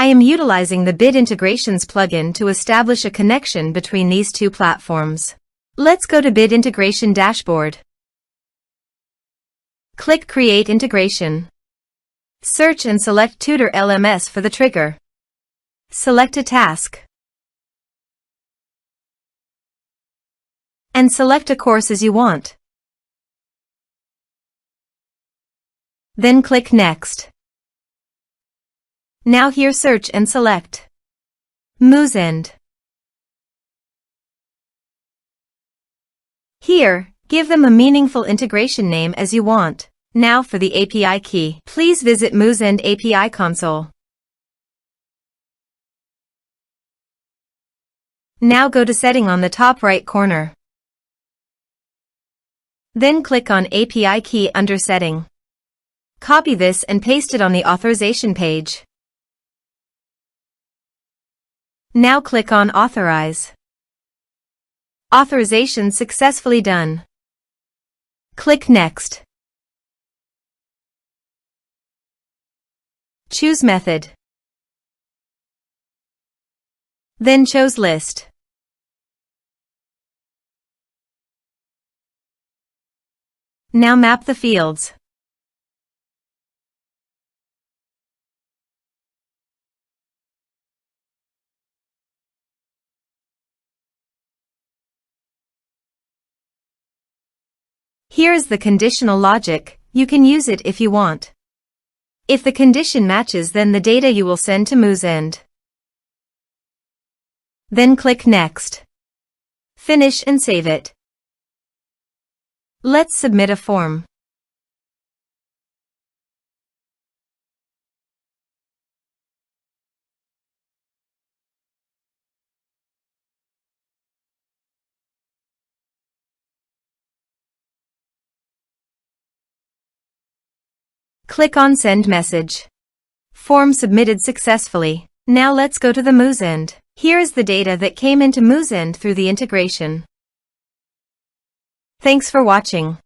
I am utilizing the Bit Integrations plugin to establish a connection between these two platforms. Let's go to Bit Integration Dashboard. Click Create Integration. Search and select Tutor LMS for the trigger. Select a task. And select a course as you want. Then click Next. Now here search and select Moosend. Here, give them a meaningful integration name as you want. Now for the API key. Please visit Moosend API console. Now go to Setting on the top right corner. Then click on API key under Setting. Copy this and paste it on the authorization page. Now click on Authorize. Authorization successfully done. Click Next. Choose Method. Then choose List. Now map the fields. Here is the conditional logic. You can use it if you want. If the condition matches, then the data you will send to Moosend. Then click Next. Finish and save it. Let's submit a form. Click on Send Message. Form submitted successfully. Now let's go to the Moosend. Here is the data that came into Moosend through the integration. Thanks for watching.